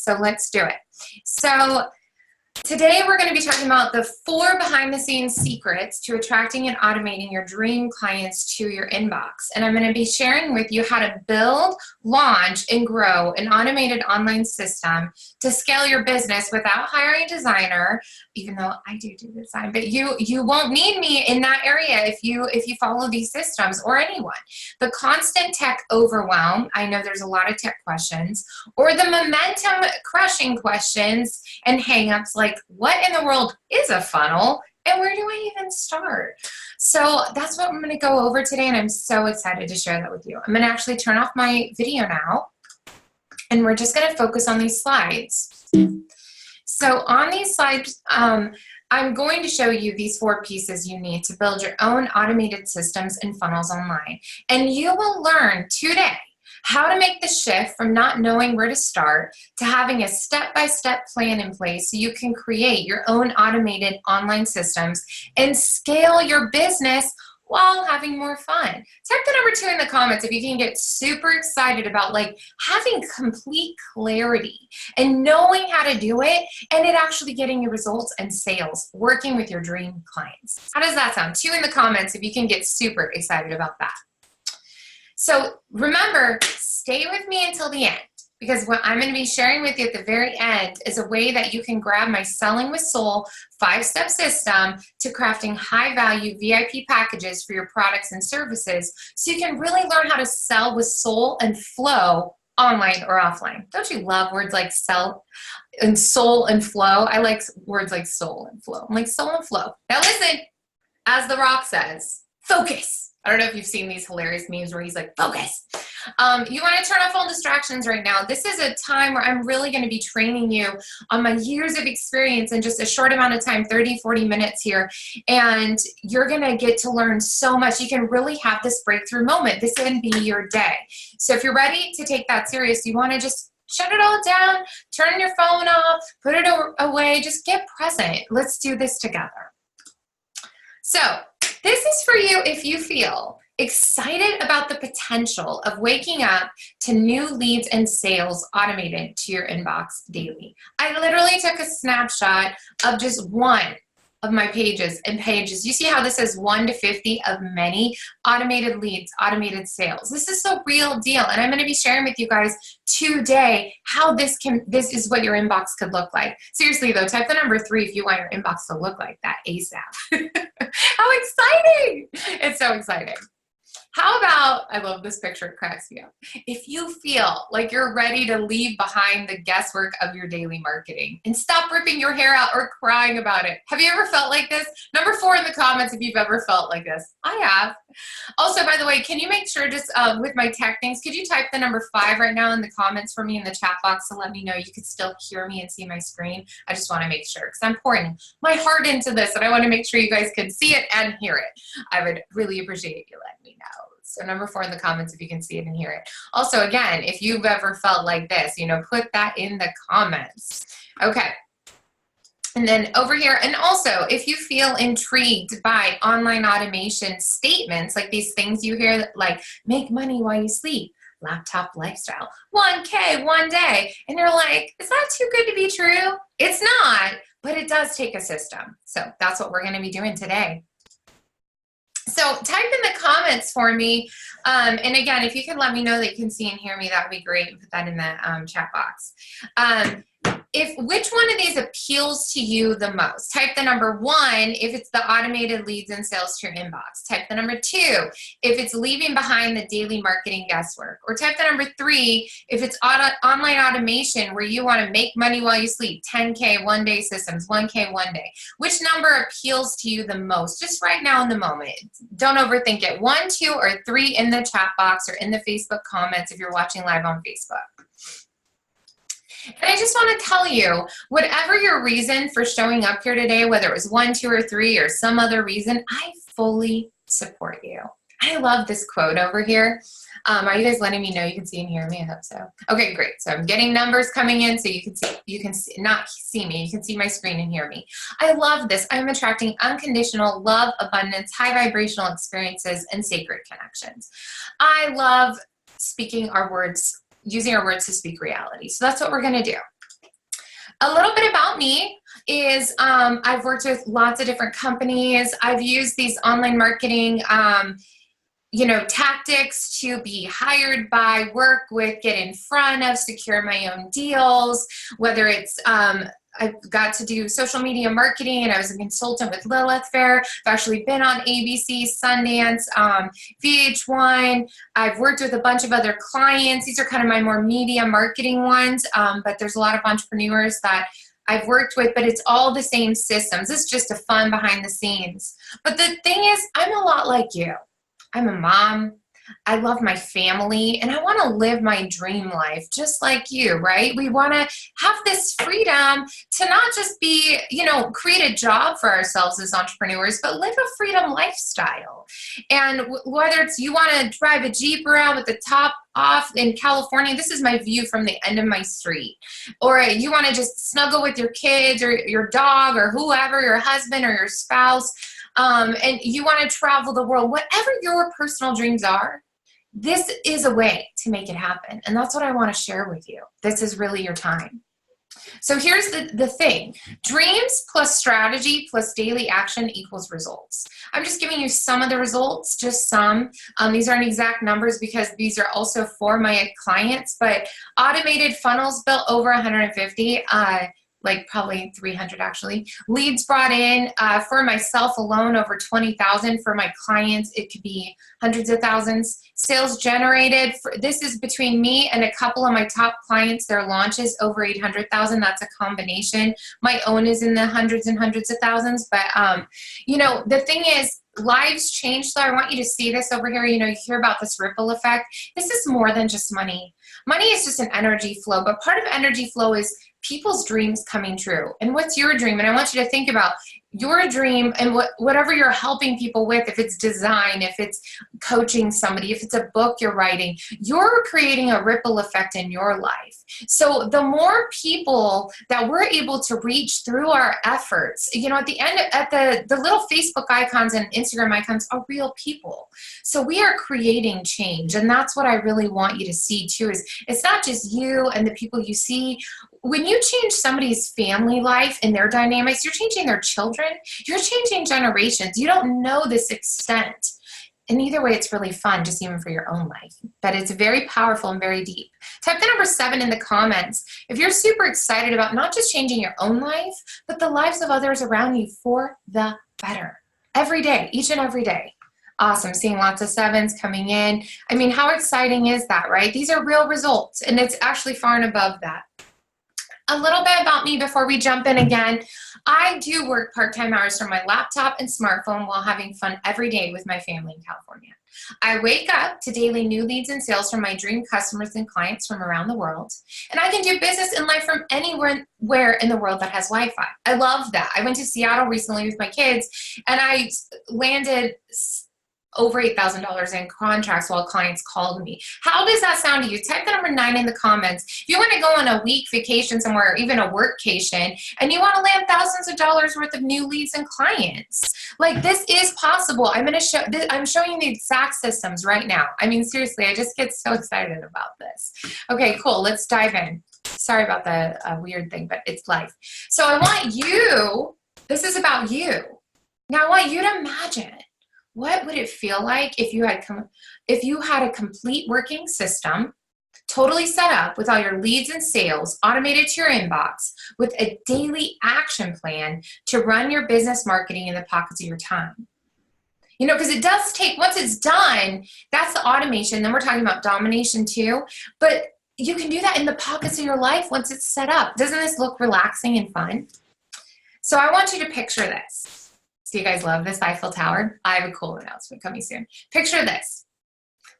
So let's do it. So today we're going to be talking about the 4 behind-the-scenes secrets to attracting and automating your dream clients to your inbox. And I'm going to be sharing with you how to build, launch, and grow an automated online system to scale your business without hiring a designer, even though I do design, but you won't need me in that area if you follow these systems, or anyone. The constant tech overwhelm, I know there's a lot of tech questions, or the momentum crushing questions and hangups like, what in the world is a funnel and where do I even start? So that's what I'm going to go over today, and I'm so excited to share that with you. I'm going to actually turn off my video now, and we're just going to focus on these slides. So on these slides, I'm going to show you these 4 pieces you need to build your own automated systems and funnels online. And you will learn today how to make the shift from not knowing where to start to having a step-by-step plan in place so you can create your own automated online systems and scale your business while having more fun. Type the number 2 in the comments if you can get super excited about like having complete clarity and knowing how to do it, and it actually getting your results and sales working with your dream clients. How does that sound? 2 in the comments if you can get super excited about that. So remember, stay with me until the end, because what I'm going to be sharing with you at the very end is a way that you can grab my Selling with Soul 5-step system to crafting high-value VIP packages for your products and services, so you can really learn how to sell with soul and flow online or offline. Don't you love words like sell and soul and flow? I like words like soul and flow. I'm like soul and flow. Now listen, as The Rock says, focus. I don't know if you've seen these hilarious memes where he's like, focus. You want to turn off all distractions right now. This is a time where I'm really going to be training you on my years of experience in just a short amount of time, 30, 40 minutes here. And you're going to get to learn so much. You can really have this breakthrough moment. This can be your day. So if you're ready to take that serious, you want to just shut it all down, turn your phone off, put it away, just get present. Let's do this together. So this is for you if you feel excited about the potential of waking up to new leads and sales automated to your inbox daily. I literally took a snapshot of just one of my pages. You see how this says 1 to 50 of many automated leads, automated sales. This is the real deal, and I'm going to be sharing with you guys today how this is what your inbox could look like. Seriously though, type the number 3 if you want your inbox to look like that ASAP. How exciting! It's so exciting. How about, I love this picture, it cracks me up. If you feel like you're ready to leave behind the guesswork of your daily marketing and stop ripping your hair out or crying about it. Have you ever felt like this? Number 4 in the comments if you've ever felt like this. I have. Also, by the way, can you make sure just with my tech things, could you type the number 5 right now in the comments for me in the chat box to let me know you can still hear me and see my screen? I just want to make sure because I'm pouring my heart into this and I want to make sure you guys can see it and hear it. I would really appreciate you letting me know. So number 4 in the comments if you can see it and hear it. Also, again, if you've ever felt like this, put that in the comments. Okay. And then over here, and also if you feel intrigued by online automation statements, like these things you hear like make money while you sleep, laptop lifestyle, 1K one day, and you're like, is that too good to be true? It's not, but it does take a system. So that's what we're going to be doing today. So type in the comments for me, and again, if you can let me know that you can see and hear me, that would be great. Put that in the chat box. Which one of these appeals to you the most? Type the number 1 if it's the automated leads and sales to your inbox. Type the number 2 if it's leaving behind the daily marketing guesswork. Or type the number 3 if it's online automation where you want to make money while you sleep. 10K one day systems, 1K one day. Which number appeals to you the most? Just right now in the moment. Don't overthink it. 1, 2, or 3 in the chat box or in the Facebook comments if you're watching live on Facebook. And I just want to tell you, whatever your reason for showing up here today, whether it was 1, 2, or 3, or some other reason, I fully support you. I love this quote over here. Are you guys letting me know you can see and hear me? I hope so. Okay, great. So I'm getting numbers coming in so you can not see me. You can see my screen and hear me. I love this. I'm attracting unconditional love, abundance, high vibrational experiences, and sacred connections. I love speaking our words, using our words to speak reality. So that's what we're going to do. A little bit about me is I've worked with lots of different companies. I've used these online marketing tactics to be hired by, work with, get in front of, secure my own deals, whether it's I've got to do social media marketing, and I was a consultant with Lilith Fair. I've actually been on ABC, Sundance, VH1. I've worked with a bunch of other clients. These are kind of my more media marketing ones, but there's a lot of entrepreneurs that I've worked with, but it's all the same systems. It's just a fun behind the scenes. But the thing is, I'm a lot like you. I'm a mom. I love my family, and I want to live my dream life just like you, right? We want to have this freedom to not just be, create a job for ourselves as entrepreneurs, but live a freedom lifestyle. And whether it's you want to drive a Jeep around with the top off in California, this is my view from the end of my street, or you want to just snuggle with your kids or your dog or whoever, your husband or your spouse, and you want to travel the world, whatever your personal dreams are, this is a way to make it happen. And that's what I want to share with you. This is really your time. So here's the thing. Dreams plus strategy plus daily action equals results. I'm just giving you some of the results, just some. These aren't exact numbers because these are also for my clients, but automated funnels built over 150, like probably 300 actually. Leads brought in for myself alone over 20,000. For my clients, it could be hundreds of thousands. Sales generated, this is between me and a couple of my top clients, their launches over 800,000. That's a combination. My own is in the hundreds and hundreds of thousands. But, the thing is, lives change. So I want you to see this over here. You hear about this ripple effect. This is more than just money. Money is just an energy flow, but part of energy flow is people's dreams coming true. And what's your dream? And I want you to think about your dream and whatever you're helping people with, if it's design, if it's coaching somebody, if it's a book you're writing, you're creating a ripple effect in your life. So the more people that we're able to reach through our efforts, at the end, at the little Facebook icons and Instagram icons are real people. So we are creating change. And that's what I really want you to see too, is it's not just you and the people you see. When you change somebody's family life and their dynamics, you're changing their children, you're changing generations. You don't know this extent. And either way, it's really fun, just even for your own life. But it's very powerful and very deep. Type the number 7 in the comments if you're super excited about not just changing your own life, but the lives of others around you for the better. Every day, each and every day. Awesome, seeing lots of 7s coming in. I mean, how exciting is that, right? These are real results, and it's actually far and above that. A little bit about me before we jump in again. I do work part-time hours from my laptop and smartphone while having fun every day with my family in California. I wake up to daily new leads and sales from my dream customers and clients from around the world. And I can do business and life from anywhere in the world that has Wi-Fi. I love that. I went to Seattle recently with my kids, and I landed over $8,000 in contracts while clients called me. How does that sound to you? Type the number 9 in the comments. If you want to go on a week vacation somewhere, or even a workcation, and you want to land thousands of dollars worth of new leads and clients, like this is possible. I'm showing you the exact systems right now. I mean, seriously, I just get so excited about this. Okay, cool. Let's dive in. Sorry about the weird thing, but it's life. So I want you, this is about you. Now I want you to imagine, what would it feel like if you had a complete working system, totally set up with all your leads and sales automated to your inbox with a daily action plan to run your business marketing in the pockets of your time? Because it does take, once it's done, that's the automation. Then we're talking about domination too. But you can do that in the pockets of your life once it's set up. Doesn't this look relaxing and fun? So I want you to picture this. Do you guys love this Eiffel Tower? I have a cool announcement coming soon. Picture this.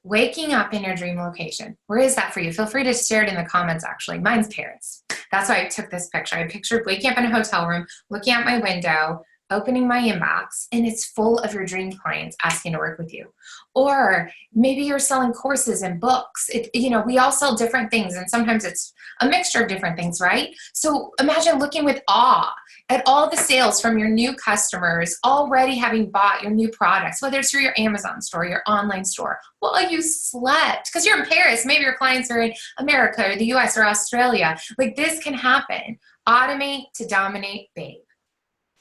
Waking up in your dream location. Where is that for you? Feel free to share it in the comments, actually. Mine's Paris. That's why I took this picture. I pictured waking up in a hotel room, looking out my window, opening my inbox and it's full of your dream clients asking to work with you. Or maybe you're selling courses and books. We all sell different things, and sometimes it's a mixture of different things, right? So imagine looking with awe at all the sales from your new customers already having bought your new products, whether it's through your Amazon store, your online store. Well, you slept because you're in Paris. Maybe your clients are in America or the US or Australia. Like, this can happen. Automate to dominate, babe.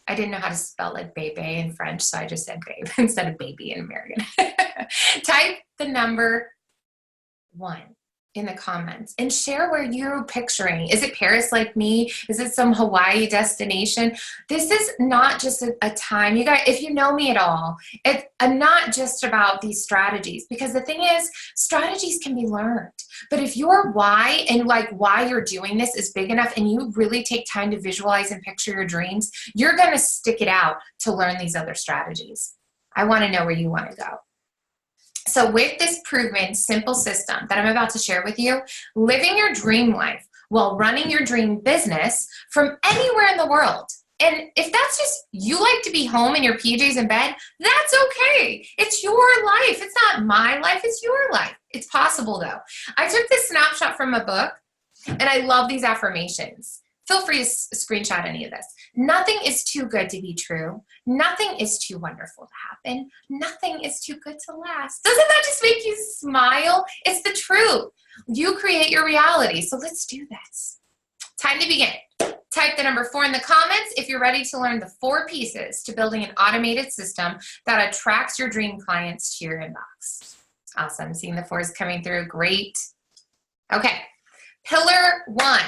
I didn't know how to spell like bebe in French, so I just said babe instead of baby in American. Type the number 1 in the comments and share where you're picturing. Is it Paris like me? Is it some Hawaii destination? This is not just a time. You guys, if you know me at all, I'm not just about these strategies, because the thing is, strategies can be learned. But if your why and like why you're doing this is big enough and you really take time to visualize and picture your dreams, you're going to stick it out to learn these other strategies. I want to know where you want to go. So with this proven simple system that I'm about to share with you, living your dream life while running your dream business from anywhere in the world. And if that's just, you like to be home in your PJs in bed, that's okay. It's your life. It's not my life. It's your life. It's possible though. I took this snapshot from a book and I love these affirmations. Feel free to screenshot any of this. Nothing is too good to be true. Nothing is too wonderful to happen. Nothing is too good to last. Doesn't that just make you smile? It's the truth. You create your reality. So let's do this. Time to begin. Type the number 4 in the comments if you're ready to learn the 4 pieces to building an automated system that attracts your dream clients to your inbox. Awesome. Seeing the 4s coming through. Great. Okay. Pillar 1.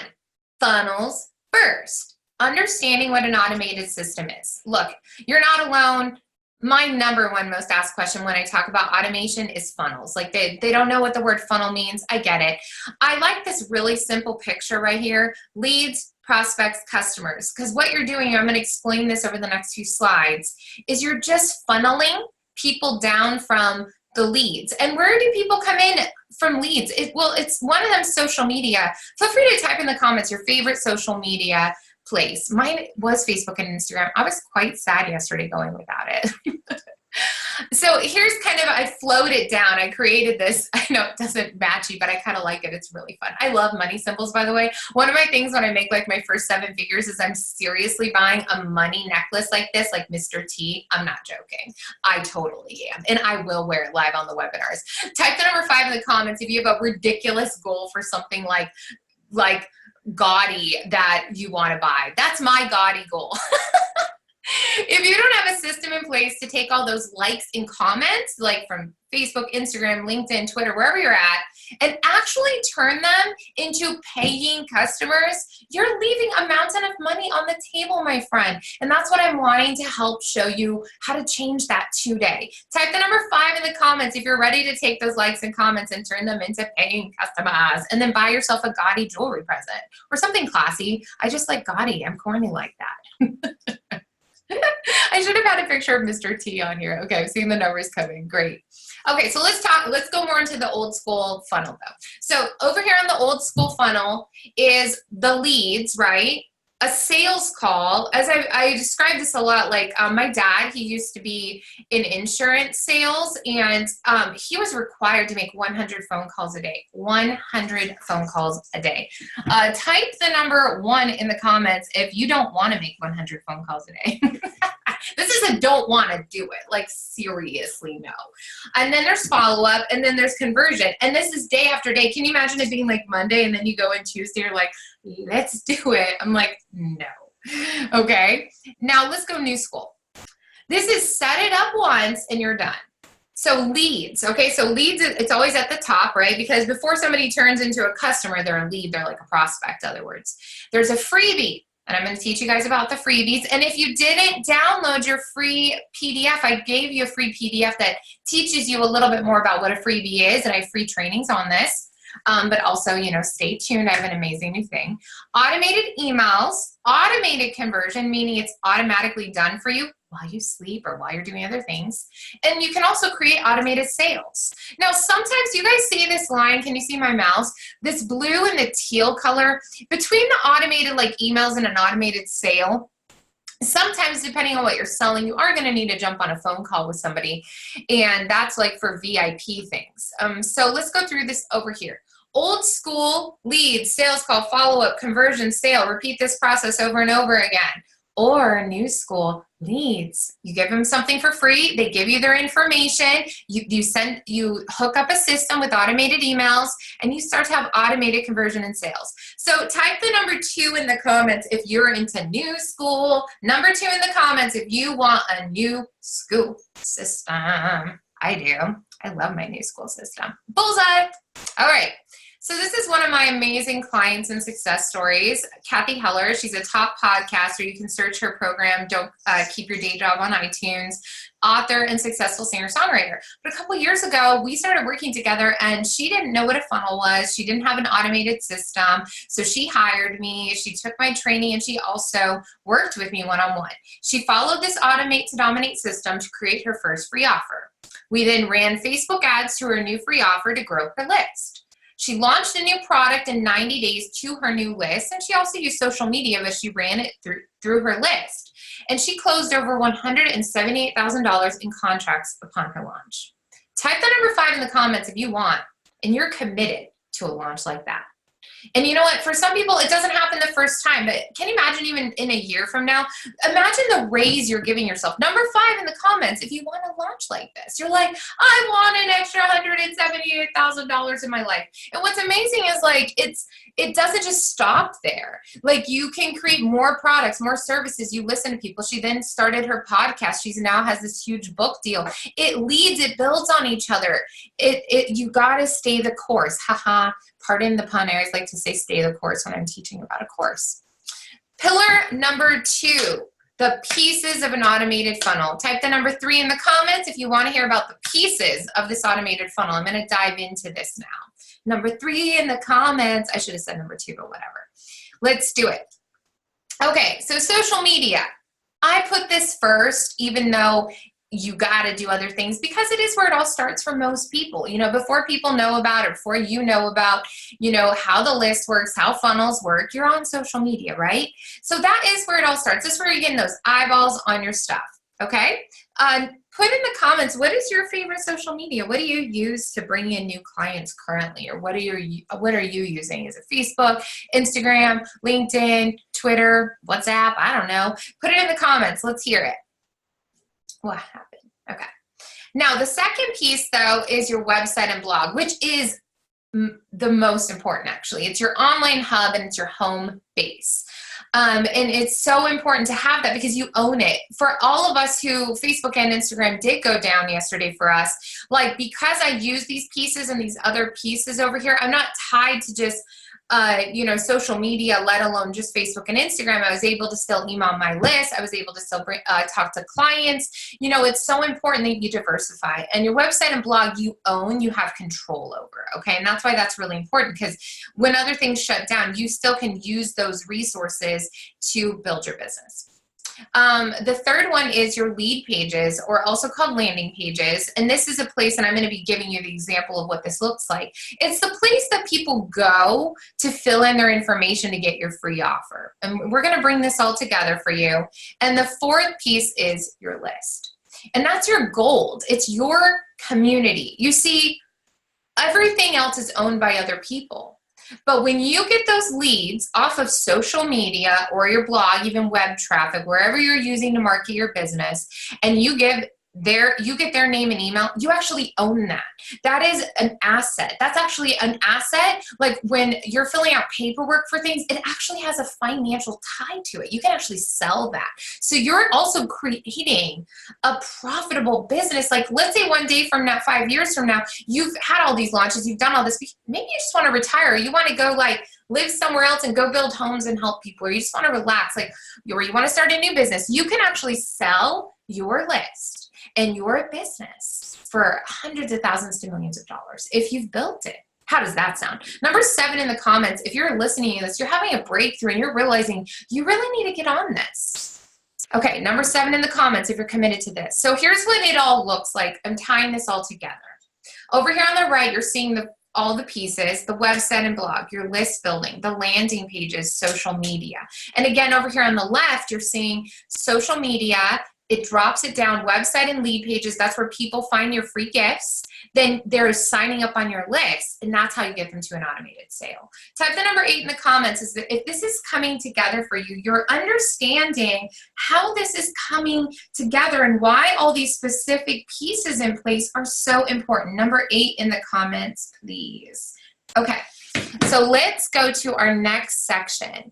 Funnels first. Understanding what an automated system is. Look, you're not alone. My number 1 most asked question when I talk about automation is funnels. Like they don't know what the word funnel means. I get it. I like this really simple picture right here. Leads, prospects, customers. Because what you're doing, I'm going to explain this over the next few slides, is you're just funneling people down from the leads. And where do people come in from leads? It's one of them, social media. Feel free to type in the comments your favorite social media place. Mine was Facebook and Instagram. I was quite sad yesterday going without it. So here's kind of, I flowed it down. I created this. I know it doesn't match you, but I kind of like it. It's really fun. I love money symbols, by the way. One of my things when I make like my first 7 figures is I'm seriously buying a money necklace like this, like Mr. T. I'm not joking. I totally am. And I will wear it live on the webinars. Type the number 5 in the comments if you have a ridiculous goal for something like gaudy that you want to buy. That's my gaudy goal. If you don't have a system in place to take all those likes and comments, like from Facebook, Instagram, LinkedIn, Twitter, wherever you're at, and actually turn them into paying customers, you're leaving a mountain of money on the table, my friend. And that's what I'm wanting to help show you how to change that today. Type the number 5 in the comments if you're ready to take those likes and comments and turn them into paying customers, and then buy yourself a gaudy jewelry present or something classy. I just like gaudy. I'm corny like that. I should have had a picture of Mr. T on here. Okay, I'm seeing the numbers coming. Great. Okay, so let's go more into the old school funnel though. So over here on the old school funnel is the leads, right? A sales call, as I describe this a lot, like my dad, he used to be in insurance sales, and he was required to make 100 phone calls a day. 100 phone calls a day. Type the number 1 in the comments if you don't want to make 100 phone calls a day. This is a don't want to do it, like seriously no. And then there's follow-up, and then there's conversion. And this is day after day. Can you imagine it being like Monday and then you go in Tuesday, you're like, let's do it. I'm like, no. Okay, now let's go new school. This is set it up once and you're done. So leads, okay, so leads, it's always at the top, right? Because before somebody turns into a customer, they're a lead, they're like a prospect, in other words. There's a freebie. And I'm going to teach you guys about the freebies. And if you didn't download your free PDF, I gave you a free PDF that teaches you a little bit more about what a freebie is. And I have free trainings on this. But also, stay tuned. I have an amazing new thing. Automated emails, automated conversion, meaning it's automatically done for you while you sleep or while you're doing other things. And you can also create automated sales. Now, sometimes you guys see this line. Can you see my mouse? This blue and the teal color between the automated like emails and an automated sale. Sometimes, depending on what you're selling, you are going to need to jump on a phone call with somebody, and that's like for VIP things. So let's go through this over here. Old school leads, sales call, follow-up, conversion, sale. Repeat this process over and over again. Or new school leads. You give them something for free. They give you their information. You hook up a system with automated emails, and you start to have automated conversion and sales. So type the number 2 in the comments if you're into new school. Number 2 in the comments if you want a new school system. I do. I love my new school system. Bullseye. All right. So this is one of my amazing clients and success stories, Kathy Heller. She's a top podcaster. You can search her program, Don't Keep Your Day Job, on iTunes, author and successful singer-songwriter. But a couple years ago, we started working together, and she didn't know what a funnel was. She didn't have an automated system. So she hired me. She took my training, and she also worked with me one-on-one. She followed this automate to dominate system to create her first free offer. We then ran Facebook ads to her new free offer to grow her list. She launched a new product in 90 days to her new list, and she also used social media, but she ran it through her list. And she closed over $178,000 in contracts upon her launch. Type the number 5 in the comments if you want, and you're committed to a launch like that. And you know what? For some people, it doesn't happen the first time, but can you imagine even in a year from now? Imagine the raise you're giving yourself. Number 5 in the comments if you want to launch like this. You're like, I want an extra $178,000 in my life. And what's amazing is like it doesn't just stop there. Like you can create more products, more services. You listen to people. She then started her podcast. She now has this huge book deal. It leads, it builds on each other. You got to stay the course. Haha. Pardon the pun. I always like to say stay the course when I'm teaching about a course. Pillar number 2, the pieces of an automated funnel. Type the number 3 in the comments if you want to hear about the pieces of this automated funnel. I'm going to dive into this now. Number 3 in the comments. I should have said number 2, but whatever. Let's do it. Okay, so social media. I put this first, even though you got to do other things, because it is where it all starts for most people. You know, before people know about it, before you know about, you know, how the list works, how funnels work, you're on social media, right? So that is where it all starts. This is where you're getting those eyeballs on your stuff, okay? Put in the comments, what is your favorite social media? What do you use to bring in new clients currently? Or what are you using? Is it Facebook, Instagram, LinkedIn, Twitter, WhatsApp? I don't know. Put it in the comments. Let's hear it. What happened? Okay. Now, the second piece, though, is your website and blog, which is the most important, actually. It's your online hub, and it's your home base. And it's so important to have that because you own it. For all of us who Facebook and Instagram did go down yesterday for us, like because I use these pieces and these other pieces over here, I'm not tied to just you know, social media, let alone just Facebook and Instagram. I was able to still email my list. I was able to still talk to clients. You know, it's so important that you diversify. And your website and blog you own, you have control over, okay? And that's why that's really important, because when other things shut down, you still can use those resources to build your business. The third one is your lead pages, or also called landing pages. And this is a place, and I'm going to be giving you the example of what this looks like. It's the place that people go to fill in their information to get your free offer. And we're going to bring this all together for you. And the fourth piece is your list. And that's your gold. It's your community. You see, everything else is owned by other people. But when you get those leads off of social media or your blog, even web traffic, wherever you're using to market your business, and you get their name and email, you actually own that. That is an asset. That's actually an asset. Like when you're filling out paperwork for things, it actually has a financial tie to it. You can actually sell that. So you're also creating a profitable business. Like let's say one day from now, 5 years from now, you've had all these launches, you've done all this. Maybe you just want to retire. You want to go like live somewhere else and go build homes and help people, or you just want to relax, like, or you want to start a new business. You can actually sell your list and your business for hundreds of thousands to millions of dollars if you've built it. How does that sound? Number 7 in the comments, if you're listening to this, you're having a breakthrough and you're realizing you really need to get on this. Okay, number 7 in the comments if you're committed to this. So here's what it all looks like. I'm tying this all together. Over here on the right, you're seeing the all the pieces, the website and blog, your list building, the landing pages, social media. And again, over here on the left, you're seeing social media. It drops it down, website and lead pages. That's where people find your free gifts. Then they're signing up on your list, and that's how you get them to an automated sale. Type the number 8 in the comments is that if this is coming together for you, you're understanding how this is coming together and why all these specific pieces in place are so important. Number 8 in the comments, please. Okay, so let's go to our next section.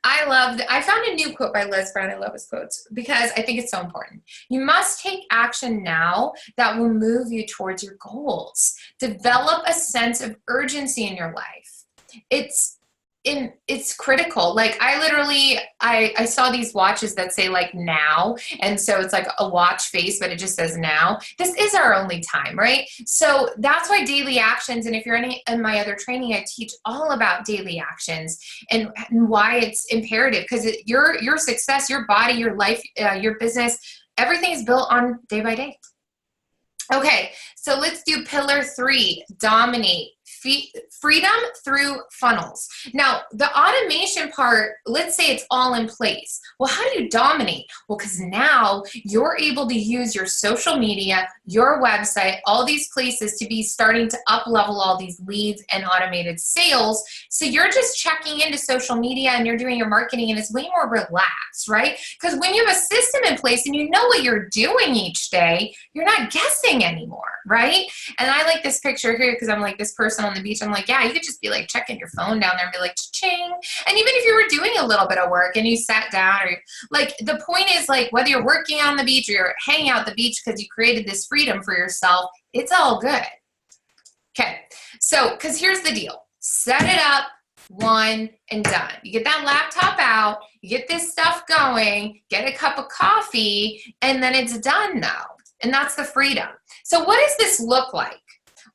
I found a new quote by Liz Brown. I love his quotes because I think it's so important. You must take action now that will move you towards your goals. Develop a sense of urgency in your life. It's critical. Like I saw these watches that say like now, and so it's like a watch face, but it just says now. This is our only time, right? So that's why daily actions, and if you're in my other training, I teach all about daily actions and why it's imperative, because your success, your body, your life, your business, everything is built on day by day. Okay, so let's do pillar 3, dominate. Freedom through funnels. Now, the automation part, let's say it's all in place. Well, how do you dominate? Well, because now you're able to use your social media, your website, all these places to be starting to up level all these leads and automated sales. So you're just checking into social media and you're doing your marketing, and it's way more relaxed, right? Because when you have a system in place and you know what you're doing each day, you're not guessing anymore, right? And I like this picture here because I'm like this person on the beach. I'm like, yeah, you could just be like checking your phone down there and be like, cha-ching. And even if you were doing a little bit of work and you sat down, or like, the point is, like, whether you're working on the beach or you're hanging out at the beach because you created this freedom for yourself, it's all good. Okay, so because here's the deal. Set it up, one and done. You get that laptop out, you get this stuff going, get a cup of coffee, and then it's done now. And that's the freedom. So what does this look like?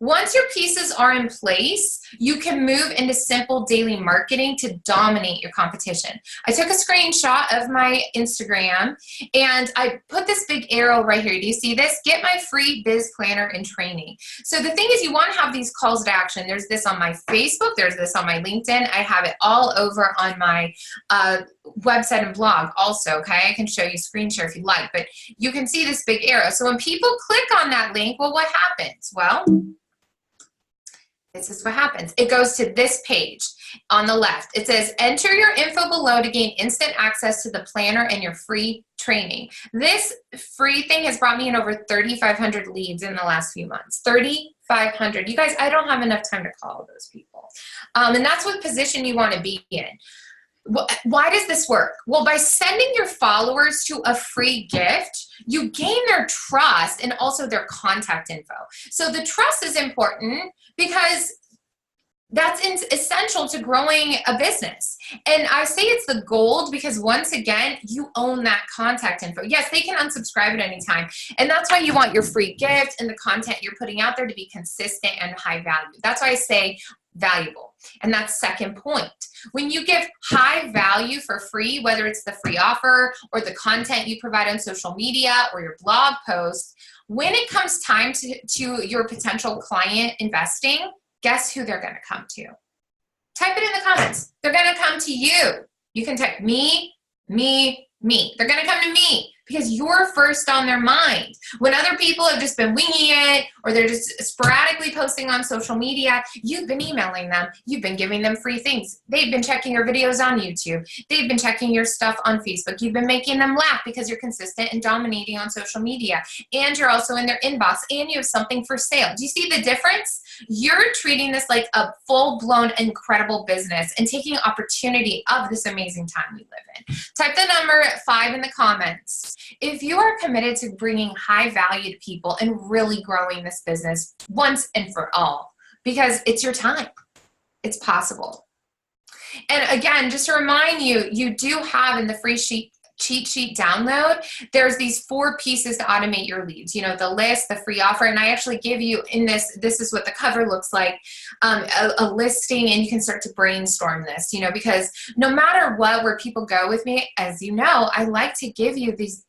Once your pieces are in place, you can move into simple daily marketing to dominate your competition. I took a screenshot of my Instagram and I put this big arrow right here. Do you see this? Get my free biz planner and training. So the thing is, you want to have these calls to action. There's this on my Facebook. There's this on my LinkedIn. I have it all over on my website and blog also, okay? I can show you screen share if you like, but you can see this big arrow. So when people click on that link, well, what happens? Well, this is what happens. It goes to this page on the left. It says, enter your info below to gain instant access to the planner and your free training. This free thing has brought me in over 3,500 leads in the last few months. 3,500. You guys, I don't have enough time to call those people. And that's what position you want to be in. Why does this work? Well, by sending your followers to a free gift, you gain their trust and also their contact info. So the trust is important because that's essential to growing a business. And I say it's the gold because, once again, you own that contact info. Yes, they can unsubscribe at any time. And that's why you want your free gift and the content you're putting out there to be consistent and high value. That's why I say valuable. And that's second point. When you give high value for free, whether it's the free offer or the content you provide on social media or your blog post, when it comes time to your potential client investing, guess who they're going to come to? Type it in the comments. They're going to come to you. You can type me, me, me. They're going to come to me because you're first on their mind. When other people have just been winging it or they're just sporadically posting on social media, you've been emailing them. You've been giving them free things. They've been checking your videos on YouTube. They've been checking your stuff on Facebook. You've been making them laugh because you're consistent and dominating on social media. And you're also in their inbox and you have something for sale. Do you see the difference? You're treating this like a full-blown incredible business and taking opportunity of this amazing time we live in. Type the number 5 in the comments. If you are committed to bringing high value to people and really growing this business once and for all, because it's your time, it's possible. And again, just to remind you, you do have in the free cheat sheet download, there's these 4 pieces to automate your leads. You know, the list, the free offer, and I actually give you in this is what the cover looks like, a listing, and you can start to brainstorm this, you know, because no matter what, where people go with me, as you know, I like to give you these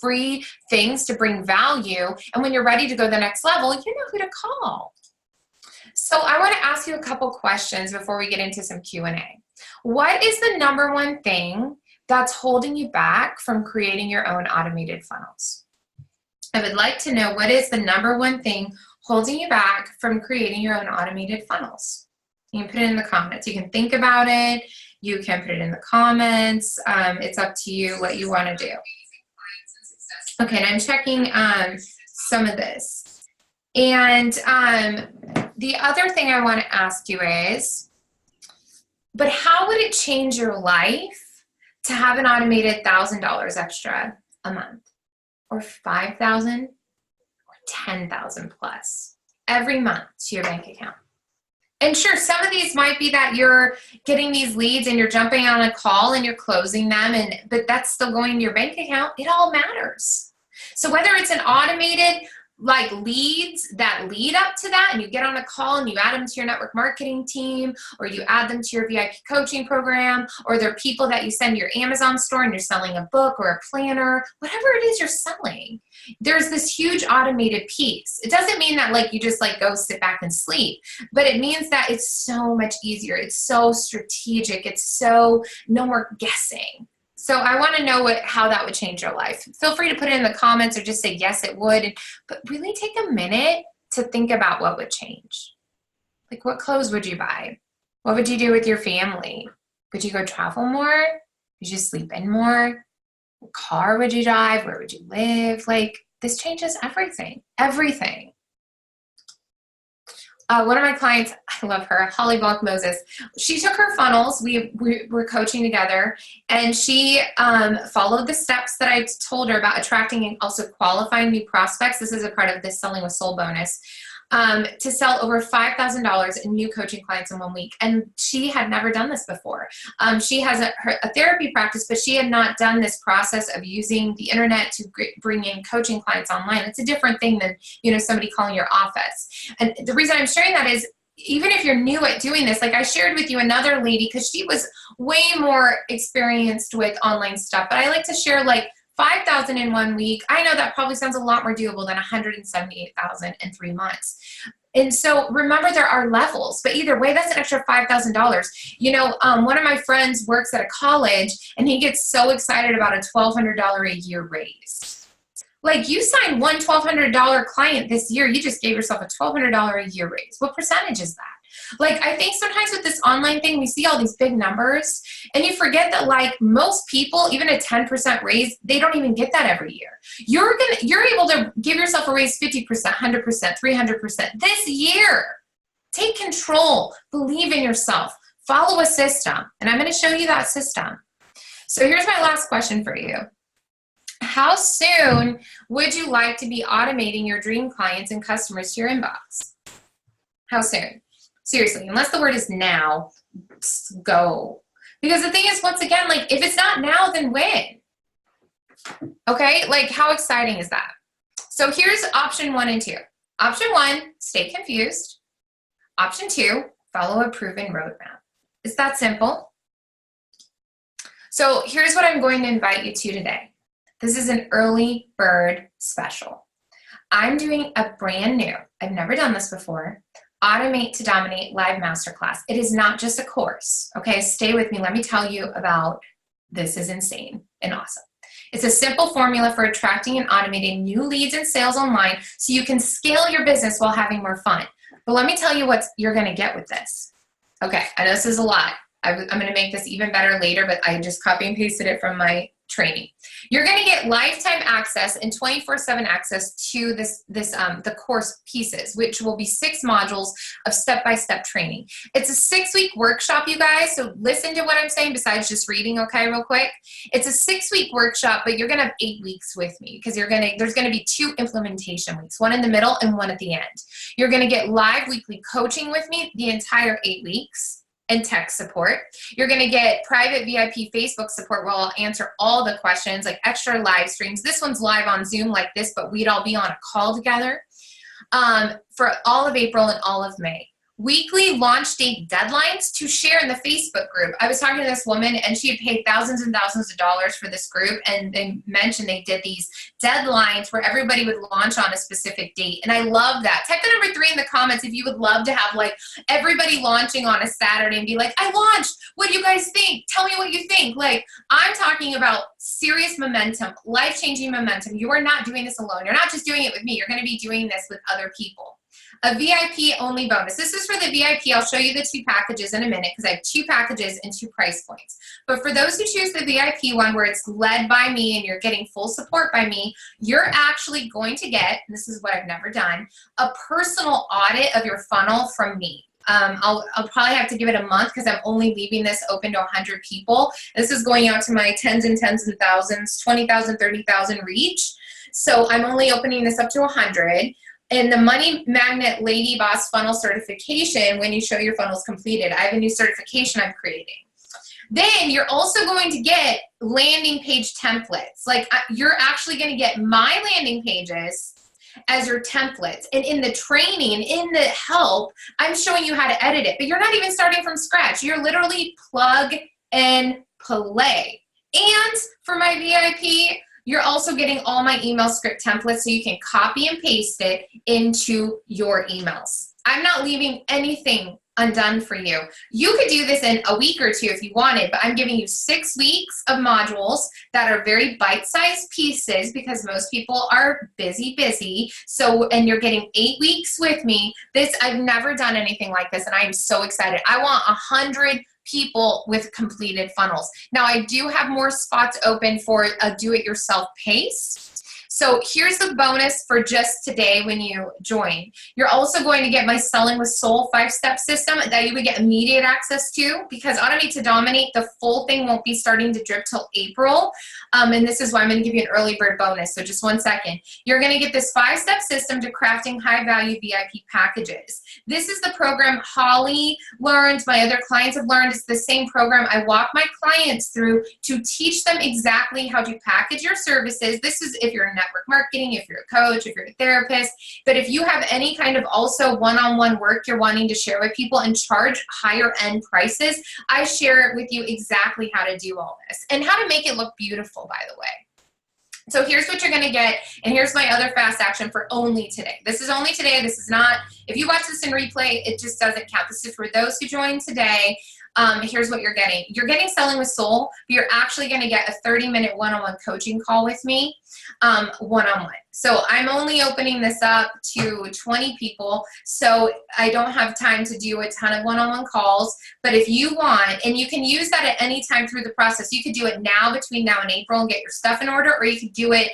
free things to bring value. And when you're ready to go to the next level, you know who to call. So I want to ask you a couple questions before we get into some Q&A. What is the number one thing that's holding you back from creating your own automated funnels? I would like to know, what is the number one thing holding you back from creating your own automated funnels? You can put it in the comments. You can think about it. You can put it in the comments. It's up to you what you want to do. Okay, and I'm checking some of this. And the other thing I want to ask you is, but how would it change your life to have an automated $1,000 extra a month, or $5,000, or $10,000 plus every month to your bank account? And sure, some of these might be that you're getting these leads and you're jumping on a call and you're closing them, but that's still going to your bank account. It all matters. So whether it's an automated like leads that lead up to that, and you get on a call and you add them to your network marketing team, or you add them to your VIP coaching program, or they're people that you send to your Amazon store and you're selling a book or a planner, whatever it is you're selling, there's this huge automated piece. It doesn't mean that like you just like go sit back and sleep, but it means that it's so much easier. It's so strategic. It's so no more guessing. So I want to know how that would change your life. Feel free to put it in the comments or just say, yes, it would. But really take a minute to think about what would change. Like, what clothes would you buy? What would you do with your family? Would you go travel more? Would you sleep in more? What car would you drive? Where would you live? Like, this changes everything, everything. One of my clients, I love her, Holly Block Moses. She took her funnels. We were coaching together, and she followed the steps that I told her about attracting and also qualifying new prospects. This is a part of this Selling with Soul bonus. To sell over $5,000 in new coaching clients in 1 week. And she had never done this before. She has a therapy practice, but she had not done this process of using the internet to bring in coaching clients online. It's a different thing than, you know, somebody calling your office. And the reason I'm sharing that is, even if you're new at doing this, like I shared with you another lady, because she was way more experienced with online stuff, but I like to share like 5,000 in 1 week. I know that probably sounds a lot more doable than 178,000 in 3 months. And so remember, there are levels, but either way, that's an extra $5,000. You know, one of my friends works at a college, and he gets so excited about a $1,200 a year raise. Like, you signed one $1,200 client this year, you just gave yourself a $1,200 a year raise. What percentage is that? Like, I think sometimes with this online thing, we see all these big numbers, and you forget that like most people, even a 10% raise, they don't even get that every year. You're able to give yourself a raise 50%, 100%, 300% this year. Take control, believe in yourself, follow a system, and I'm going to show you that system. So here's my last question for you. How soon would you like to be automating your dream clients and customers to your inbox? How soon? Seriously, unless the word is now, go. Because the thing is, once again, like, if it's not now, then when? Okay, like, how exciting is that? So here's option 1 and 2. Option 1, stay confused. Option 2, follow a proven roadmap. It's that simple. So here's what I'm going to invite you to today. This is an early bird special. I'm doing a brand new, I've never done this before, Automate to Dominate live masterclass. It is not just a course, okay? Stay with me. Let me tell you about this. Is insane and awesome. It's a simple formula for attracting and automating new leads and sales online so you can scale your business while having more fun. But let me tell you what you're going to get with this. Okay, I know this is a lot. I'm going to make this even better later, but I just copy and pasted it from my training. You're going to get lifetime access and 24/7 access to the course pieces, which will be 6 modules of step-by-step training. It's a 6-week workshop, you guys, so listen to what I'm saying besides just reading, okay, real quick. It's a 6-week workshop, but you're going to have 8 weeks with me because there's going to be 2 implementation weeks, 1 in the middle and 1 at the end. You're going to get live weekly coaching with me the entire 8 weeks. And tech support. You're going to get private VIP Facebook support where I'll answer all the questions, like extra live streams. This one's live on Zoom like this, but we'd all be on a call together for all of April and all of May. weekly launch date deadlines to share in the Facebook group. I was talking to this woman and she had paid thousands and thousands of dollars for this group, and they mentioned they did these deadlines where everybody would launch on a specific date. And I love that. Type the number 3 in the comments if you would love to have like everybody launching on a Saturday and be like, I launched. What do you guys think? Tell me what you think. Like, I'm talking about serious momentum, life-changing momentum. You are not doing this alone. You're not just doing it with me. You're going to be doing this with other people. A VIP only bonus. This is for the VIP. I'll show you the 2 packages in a minute because I have 2 packages and 2 price points. But for those who choose the VIP one where it's led by me and you're getting full support by me, you're actually going to get, and this is what I've never done, a personal audit of your funnel from me. I'll probably have to give it a month because I'm only leaving this open to 100 people. This is going out to my tens and thousands, 20,000, 30,000 reach. So I'm only opening this up to 100. And the Money Magnet Lady Boss Funnel Certification, when you show your funnels completed, I have a new certification I'm creating. Then you're also going to get landing page templates. Like, you're actually going to get my landing pages as your templates. And in the training, in the help, I'm showing you how to edit it. But you're not even starting from scratch. You're literally plug and play. And for my VIP, you're also getting all my email script templates so you can copy and paste it into your emails. I'm not leaving anything undone for you. You could do this in a week or 2 if you wanted, but I'm giving you 6 weeks of modules that are very bite-sized pieces because most people are busy. So, and you're getting 8 weeks with me. I've never done anything like this, and I am so excited. I want 100 people with completed funnels. Now, I do have more spots open for a do-it-yourself pace. So here's the bonus for just today when you join. You're also going to get my Selling with Soul 5-step system that you would get immediate access to because Automate to Dominate, the full thing won't be starting to drip till April. And this is why I'm going to give you an early bird bonus. So just 1 second. You're going to get this 5-step system to crafting high-value VIP packages. This is the program Holly learned, my other clients have learned. It's the same program I walk my clients through to teach them exactly how to package your services. This is if you're a network marketing, if you're a coach, if you're a therapist, but if you have any kind of also one-on-one work you're wanting to share with people and charge higher end prices, I share with you exactly how to do all this and how to make it look beautiful, by the way. So here's what you're going to get, and here's my other fast action for only today. This is only today. This is not, if you watch this in replay, it just doesn't count. This is for those who joined today. Here's what you're getting. You're getting Selling with Soul, but you're actually going to get a 30-minute one-on-one coaching call with me, one-on-one. So I'm only opening this up to 20 people, so I don't have time to do a ton of one-on-one calls. But if you want, and you can use that at any time through the process, you could do it now between now and April and get your stuff in order, or you could do it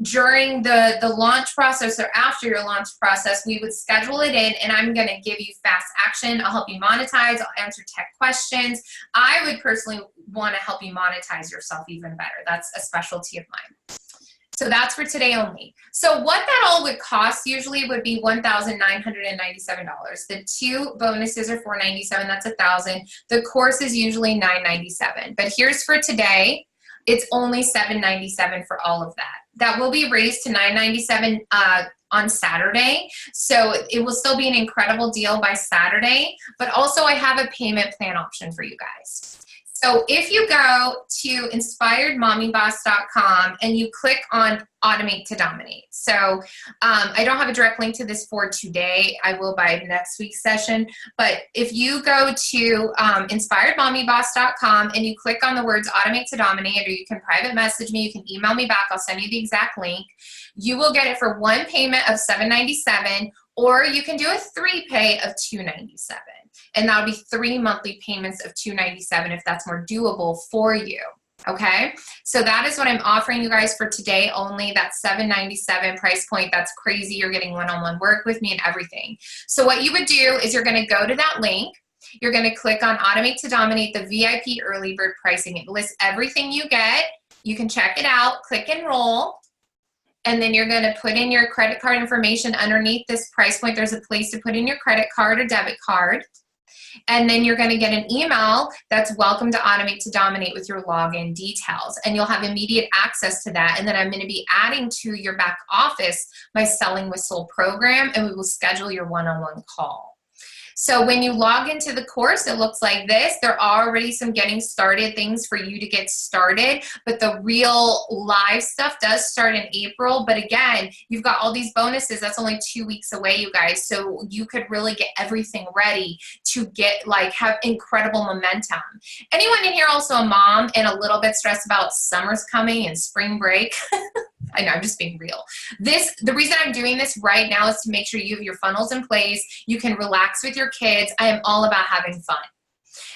during the launch process or after your launch process. We would schedule it in, and I'm going to give you fast action. I'll help you monetize. I'll answer tech questions. I would personally want to help you monetize yourself even better. That's a specialty of mine. So that's for today only. So what that all would cost usually would be $1,997. The 2 bonuses are $497. That's $1,000. The course is usually $997. But here's for today. It's only $797 for all of that. That will be raised to $997 on Saturday. So it will still be an incredible deal by Saturday. But also I have a payment plan option for you guys. So if you go to inspiredmommyboss.com and you click on Automate to Dominate. So I don't have a direct link to this for today. I will by next week's session. But if you go to inspiredmommyboss.com and you click on the words Automate to Dominate, or you can private message me, you can email me back, I'll send you the exact link. You will get it for 1 payment of $797, or you can do a 3 pay of $297. And that'll be 3 monthly payments of $297 if that's more doable for you. Okay, so that is what I'm offering you guys for today only. That $797 price point. That's crazy. You're getting one-on-one work with me and everything. So what you would do is you're going to go to that link. You're going to click on Automate to Dominate, the VIP early bird pricing. It lists everything you get. You can check it out. Click enroll. And then you're going to put in your credit card information underneath this price point. There's a place to put in your credit card or debit card. And then you're going to get an email that's welcome to Automate to Dominate with your login details. And you'll have immediate access to that. And then I'm going to be adding to your back office my Selling with Soul program, and we will schedule your one-on-one call. So when you log into the course, it looks like this. There are already some getting started things for you to get started, but the real live stuff does start in April. But again, you've got all these bonuses. That's only 2 weeks away, you guys. So you could really get everything ready to get, like, have incredible momentum. Anyone in here also a mom and a little bit stressed about summer's coming and spring break? I know, I'm just being real. The reason I'm doing this right now is to make sure you have your funnels in place. You can relax with your kids. I am all about having fun.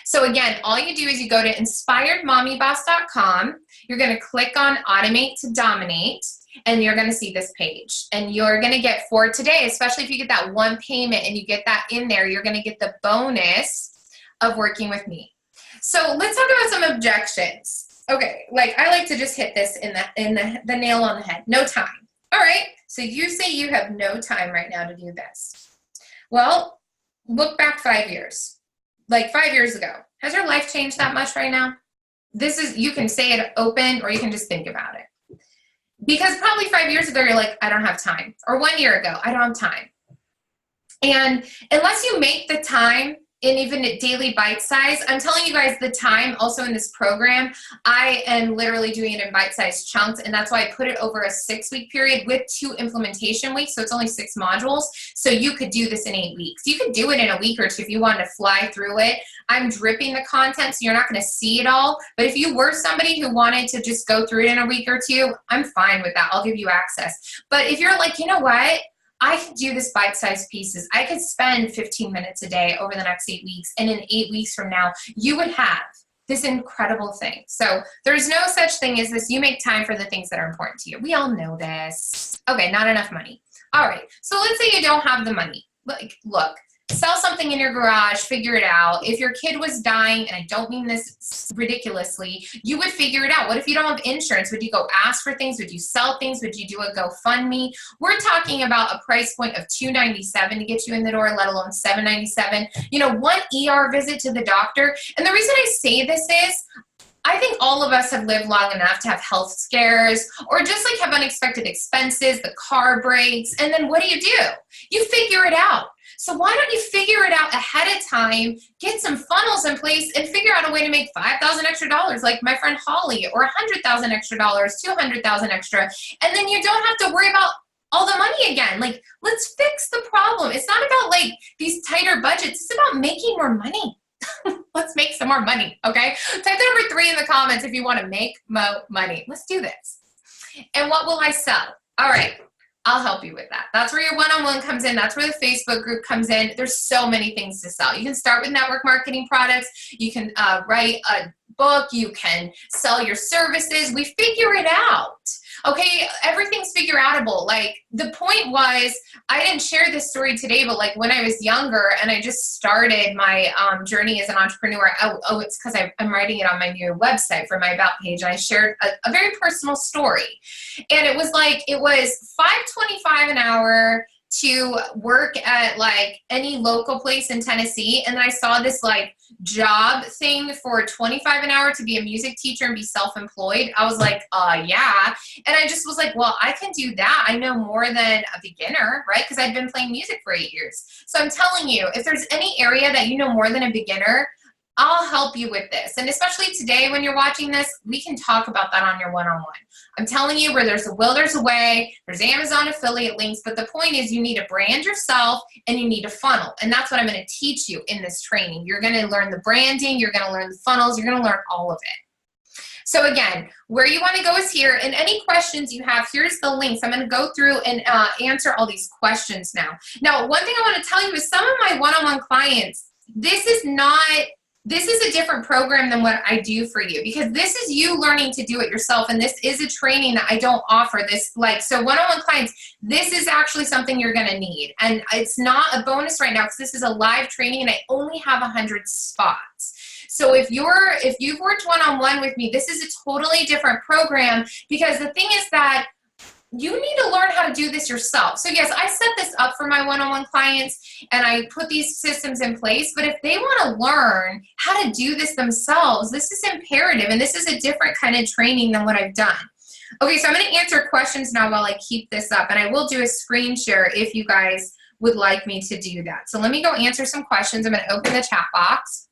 So again, all you do is you go to inspiredmommyboss.com. You're going to click on Automate to Dominate, and you're going to see this page. And you're going to get, for today, especially if you get that one payment and you get that in there, you're going to get the bonus of working with me. So let's talk about some objections. Okay, like I like to just hit this in the nail on the head. No time. All right, so you say you have no time right now to do this. Well, look back 5 years. Like 5 years ago. Has your life changed that much right now? You can say it open or you can just think about it. Because probably 5 years ago, you're like, I don't have time. Or 1 year ago, I don't have time. And unless you make the time, and even at daily bite size, I'm telling you guys the time also in this program, I am literally doing it in bite-sized chunks, and that's why I put it over a 6-week period with 2 implementation weeks, so it's only 6 modules, so you could do this in 8 weeks. You could do it in a week or 2 if you wanted to fly through it. I'm dripping the content, so you're not going to see it all, but if you were somebody who wanted to just go through it in a week or 2, I'm fine with that. I'll give you access. But if you're like, you know what? I could do this bite-sized pieces. I could spend 15 minutes a day over the next 8 weeks, and in 8 weeks from now, you would have this incredible thing. So there's no such thing as this. You make time for the things that are important to you. We all know this. Okay, not enough money. All right, so let's say you don't have the money. Like, look, sell something in your garage, figure it out. If your kid was dying, and I don't mean this ridiculously, you would figure it out. What if you don't have insurance? Would you go ask for things? Would you sell things? Would you do a GoFundMe? We're talking about a price point of $297 to get you in the door, let alone $797. You know, 1 ER visit to the doctor. And the reason I say this is, I think all of us have lived long enough to have health scares or just like have unexpected expenses, the car breaks, and then what do? You figure it out. So why don't you figure it out ahead of time, get some funnels in place, and figure out a way to make $5,000 extra like my friend Holly, or $100,000 extra, $200,000 extra, and then you don't have to worry about all the money again. Like, let's fix the problem. It's not about like these tighter budgets. It's about making more money. Let's make some more money, okay? Type the number 3 in the comments if you want to make more money. Let's do this. And what will I sell? All right. I'll help you with that. That's where your one-on-one comes in. That's where the Facebook group comes in. There's so many things to sell. You can start with network marketing products. You can write a book. You can sell your services. We figure it out. Okay, everything's figure outable. Like, the point was, I didn't share this story today, but like when I was younger and I just started my journey as an entrepreneur, it's because I'm writing it on my new website for my About page, and I shared a very personal story. And it was $5.25 an hour to work at like any local place in Tennessee, and then I saw this like job thing for $25 an hour to be a music teacher and be self-employed. I was like, yeah. And I just was like, well, I can do that. I know more than a beginner, right? Because I've been playing music for 8 years. So I'm telling you, if there's any area that you know more than a beginner, I'll help you with this. And especially today when you're watching this, we can talk about that on your one-on-one. I'm telling you, where there's a will, there's a way. There's Amazon affiliate links. But the point is, you need to brand yourself and you need a funnel. And that's what I'm going to teach you in this training. You're going to learn the branding. You're going to learn the funnels. You're going to learn all of it. So again, where you want to go is here. And any questions you have, here's the links. I'm going to go through and answer all these questions now. Now, one thing I want to tell you is some of my one-on-one clients, this is a different program than what I do for you, because this is you learning to do it yourself. And this is a training that I don't offer this. So one-on-one clients, this is actually something you're going to need. And it's not a bonus right now because this is a live training and I only have 100 spots. So if you've worked one-on-one with me, this is a totally different program, because the thing is that you need to learn how to do this yourself. So yes, I set this up for my one-on-one clients and I put these systems in place, but if they want to learn how to do this themselves, this is imperative, and this is a different kind of training than what I've done. Okay, so I'm going to answer questions now while I keep this up, and I will do a screen share if you guys would like me to do that. So let me go answer some questions. I'm going to open the chat box.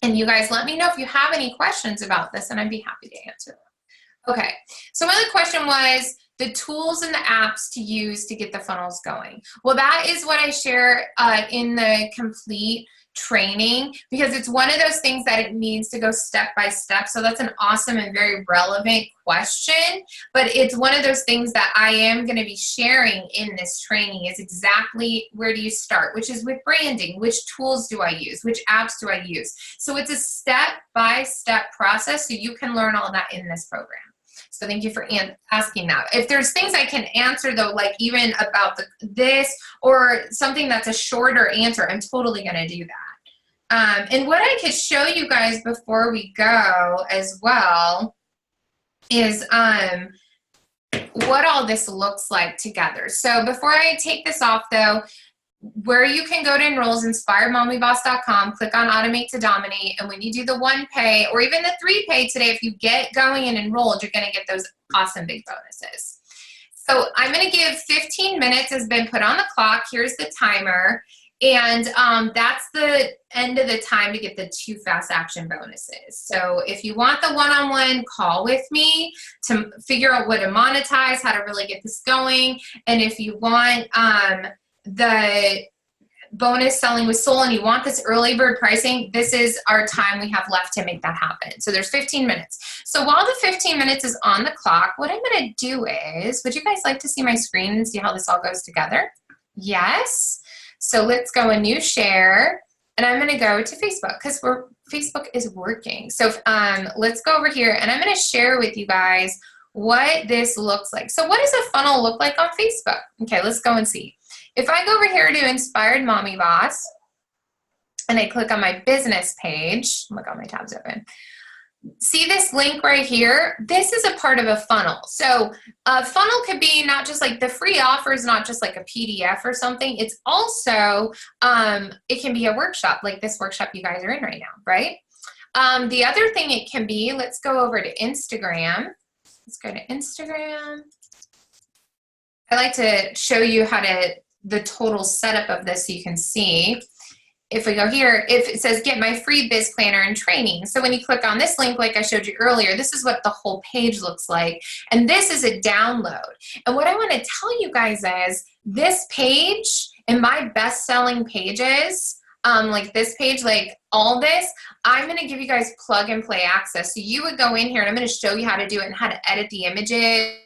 And you guys let me know if you have any questions about this, and I'd be happy to answer them. Okay, so my other question was the tools and the apps to use to get the funnels going. Well, that is what I share in the complete training, because it's one of those things that it needs to go step by step. So that's an awesome and very relevant question, but it's one of those things that I am going to be sharing in this training is exactly where do you start, which is with branding. Which tools do I use? Which apps do I use? So it's a step-by-step process, so you can learn all that in this program. So thank you for asking that. If there's things I can answer though, like even about this or something that's a shorter answer, I'm totally going to do that. And what I could show you guys before we go as well is what all this looks like together. So before I take this off though, where you can go to enroll is inspiredmommyboss.com, click on automate to dominate, and when you do the 1 pay or even the 3 pay today, if you get going and enrolled, you're going to get those awesome big bonuses. So I'm going to give 15 minutes has been put on the clock. Here's the timer, and that's the end of the time to get the 2 fast action bonuses. So if you want the one-on-one call with me to figure out what to monetize, how to really get this going, and if you want the bonus selling with soul and you want this early bird pricing, this is our time we have left to make that happen. So there's 15 minutes. So while the 15 minutes is on the clock, what I'm going to do is, would you guys like to see my screen and see how this all goes together? Yes. So let's go a new share, and I'm going to go to Facebook because Facebook is working. So let's go over here, and I'm going to share with you guys what this looks like. So what does a funnel look like on Facebook? Okay, let's go and see. If I go over here to Inspired Mommy Boss and I click on my business page, look, all my tabs open. See this link right here? This is a part of a funnel. So a funnel could be not just like the free offer is not just like a PDF or something. It's also, it can be a workshop like this workshop you guys are in right now, right? The other thing it can be, let's go over to Instagram. Let's go to Instagram. I like to show you how to the total setup of this so you can see. If we go here, if it says get my free biz planner and training. So when you click on this link, like I showed you earlier, this is what the whole page looks like. And this is a download. And what I want to tell you guys is this page and my best-selling pages, like this page, like all this, I'm going to give you guys plug and play access. So you would go in here and I'm going to show you how to do it and how to edit the images,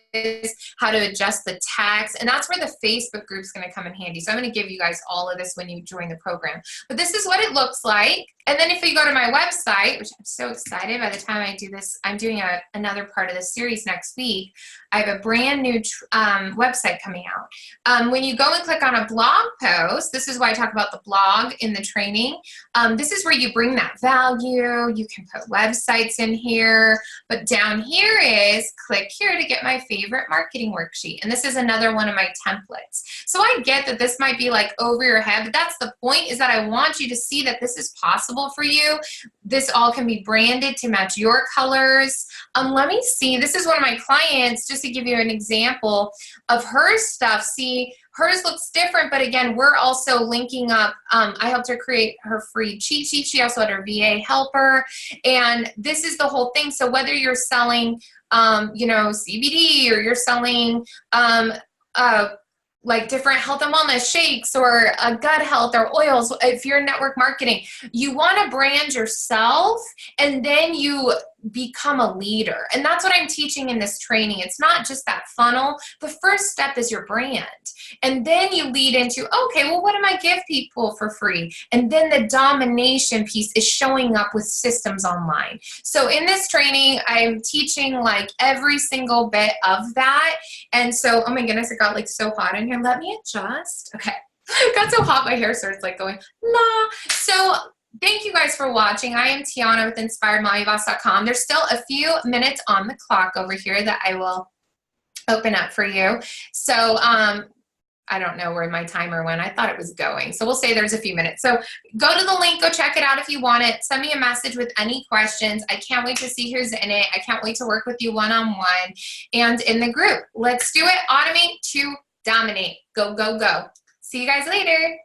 how to adjust the text, and that's where the Facebook group is going to come in handy. So I'm going to give you guys all of this when you join the program. But this is what it looks like. And then if you go to my website, which I'm so excited, by the time I do this, I'm doing another part of the series next week. I have a brand new website coming out. When you go and click on a blog post, this is why I talk about the blog in the training. This is where you bring that value. You can put websites in here, but down here is click here to get my favorite marketing worksheet. And this is another one of my templates. So I get that this might be like over your head, but that's the point, is that I want you to see that this is possible for you. This all can be branded to match your colors. Let me see. This is one of my clients, just to give you an example of her stuff. See, hers looks different, but again, we're also linking up. I helped her create her free cheat sheet. She also had her VA helper, and this is the whole thing. So whether you're selling, you know, CBD, or you're selling like different health and wellness shakes or gut health or oils, if you're network marketing, you want to brand yourself and then you become a leader. And that's what I'm teaching in this training. It's not just that funnel. The first step is your brand. And then you lead into, okay, well, what am I give people for free? And then the domination piece is showing up with systems online. So in this training, I'm teaching like every single bit of that. And so, oh my goodness, it got like so hot in here. Let me adjust. Okay. It got so hot, my hair starts like going, la. So thank you guys for watching. I am Tiana with InspiredMommyBoss.com. There's still a few minutes on the clock over here that I will open up for you. So I don't know where my timer went. I thought it was going. So we'll say there's a few minutes. So go to the link, go check it out if you want it. Send me a message with any questions. I can't wait to see who's in it. I can't wait to work with you one-on-one and in the group. Let's do it. Automate to dominate. Go, go, go. See you guys later.